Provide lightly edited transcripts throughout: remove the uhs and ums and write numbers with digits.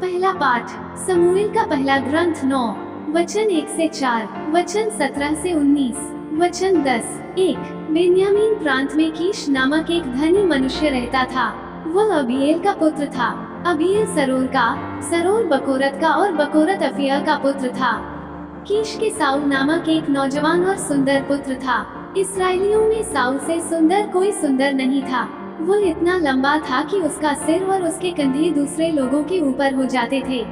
पहला पाठ समूएल का पहला ग्रंथ 9 वचन 1 से 4, वचन 17 से 19, वचन 10। 1 बेन्यामीन प्रांत में कीश नामक एक धनी मनुष्य रहता था। वह अबीएल का पुत्र था। अबीएल सरोर का, सरोर बकोरत का और बकोरत अफिया का पुत्र था। कीश के साउल नामक एक नौजवान और सुंदर पुत्र था। इस्राएलियों में साउल से सुंदर कोई सुंदर नहीं था। वो इतना लंबा था कि उसका सिर और उसके कंधे दूसरे लोगों के ऊपर हो जाते थे।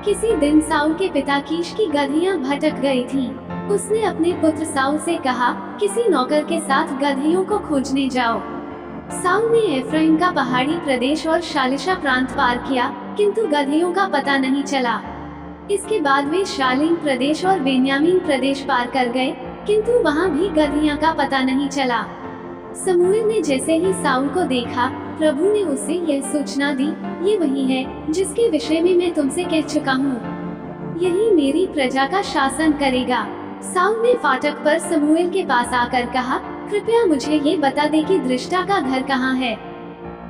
किसी दिन साउल के पिता कीश की गधियां भटक गई थीं। उसने अपने पुत्र साउल से कहा, किसी नौकर के साथ गधियों को खोजने जाओ। साउल ने एफ्राइम का पहाड़ी प्रदेश और शालिशा प्रांत पार किया, किंतु गधियों का पता नहीं चला। इसके बाद वे शालीम प्रदेश और बेन्यामीन प्रदेश पार कर गए, किंतु वहाँ भी गधियां का पता नहीं चला। समूएल ने जैसे ही साउल को देखा, प्रभु ने उसे यह सूचना दी, ये वही है जिसके विषय में मैं तुमसे कह चुका हूँ, यही मेरी प्रजा का शासन करेगा। साउल ने फाटक पर समूएल के पास आकर कहा, कृपया मुझे ये बता दे कि दृष्टा का घर कहाँ है।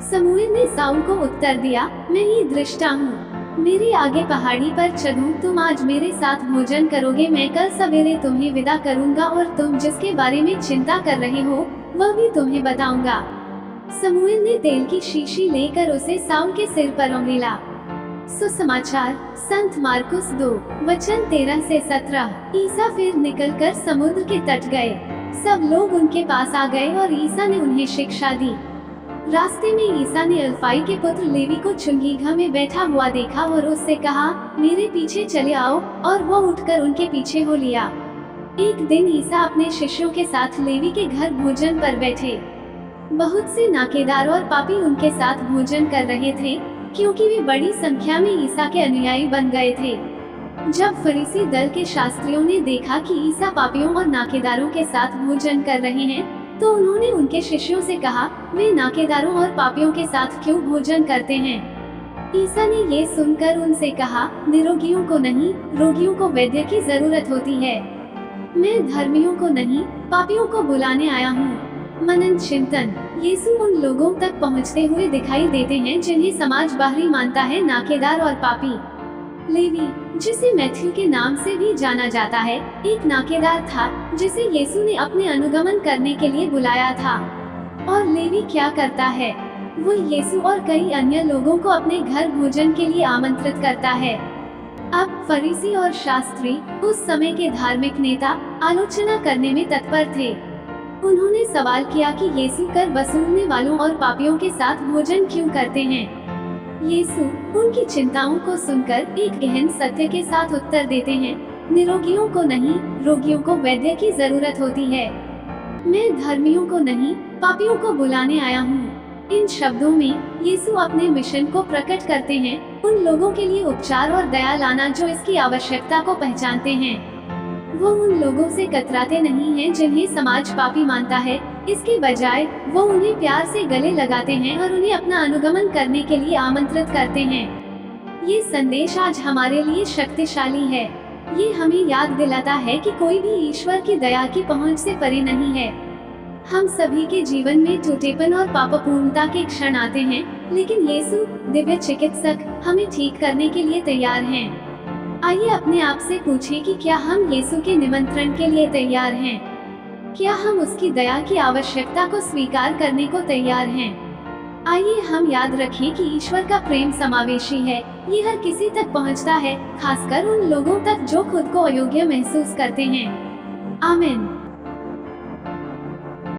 समूएल ने साउल को उत्तर दिया, मैं ही दृष्टा हूँ। मेरे आगे पहाड़ी पर चढ़ो, तुम आज मेरे साथ भोजन करोगे। मैं कल सवेरे तुम्हें विदा करूँगा और तुम जिसके बारे में चिंता कर रहे हो वह भी तुम्हें बताऊंगा। समूएल ने तेल की शीशी लेकर उसे साउल के सिर पर उंगला। सुसमाचार संत मार्कुस 2 वचन 13 से 17। ईसा फिर निकलकर समुद्र के तट गए। सब लोग उनके पास आ गए और ईसा ने उन्हें शिक्षा दी। रास्ते में ईसा ने अल्फाई के पुत्र लेवी को चुंगीघा में बैठा हुआ देखा और उससे कहा, मेरे पीछे चले आओ, और वो उठकर उनके पीछे हो लिया। एक दिन ईसा अपने शिष्यों के साथ लेवी के घर भोजन पर बैठे। बहुत से नाकेदार और पापी उनके साथ भोजन कर रहे थे, क्योंकि वे बड़ी संख्या में ईसा के अनुयायी बन गए थे। जब फरीसी दल के शास्त्रियों ने देखा कि ईसा पापियों और नाकेदारों के साथ भोजन कर रहे हैं, तो उन्होंने उनके शिष्यों से कहा, वे नाकेदारों और पापियों के साथ क्यों भोजन करते हैं। ईसा ने ये सुनकर उनसे कहा, निरोगियों को नहीं, रोगियों को वैद्य की जरूरत होती है। मैं धर्मियों को नहीं, पापियों को बुलाने आया हूँ। मनन चिंतन। यीशु उन लोगों तक पहुँचते हुए दिखाई देते हैं जिन्हें समाज बाहरी मानता है नाकेदार और पापी। लेवी, जिसे मैथ्यू के नाम से भी जाना जाता है, एक नाकेदार था जिसे यीशु ने अपने अनुगमन करने के लिए बुलाया था। और लेवी क्या करता है? वो यीशु और कई अन्य लोगों को अपने घर भोजन के लिए आमंत्रित करता है। अब फरीसी और शास्त्री, उस समय के धार्मिक नेता, आलोचना करने में तत्पर थे। उन्होंने सवाल किया कि यीशु कर वसूलने वालों और पापियों के साथ भोजन क्यों करते हैं। यीशु उनकी चिंताओं को सुनकर एक गहन सत्य के साथ उत्तर देते हैं, निरोगियों को नहीं, रोगियों को वैद्य की जरूरत होती है। मैं धर्मियों को नहीं, पापियों को बुलाने आया हूँ। इन शब्दों में यीशु अपने मिशन को प्रकट करते हैं, उन लोगों के लिए उपचार और दया लाना जो इसकी आवश्यकता को पहचानते हैं। वो उन लोगों से कतराते नहीं हैं जिन्हें समाज पापी मानता है। इसके बजाय वो उन्हें प्यार से गले लगाते हैं और उन्हें अपना अनुगमन करने के लिए आमंत्रित करते हैं। ये संदेश आज हमारे लिए शक्तिशाली है। ये हमें याद दिलाता है कि कोई भी ईश्वर की दया की पहुंच से परे नहीं है। हम सभी के जीवन में टूटेपन और पापपूर्णता के क्षण आते हैं, लेकिन यीशु दिव्य चिकित्सक हमें ठीक करने के लिए तैयार हैं। आइए अपने आप से पूछें कि क्या हम यीशु के निमंत्रण के लिए तैयार हैं? क्या हम उसकी दया की आवश्यकता को स्वीकार करने को तैयार हैं? आइए हम याद रखें कि ईश्वर का प्रेम समावेशी है। ये हर किसी तक पहुंचता है, खासकर उन लोगों तक जो खुद को अयोग्य महसूस करते हैं। आमीन।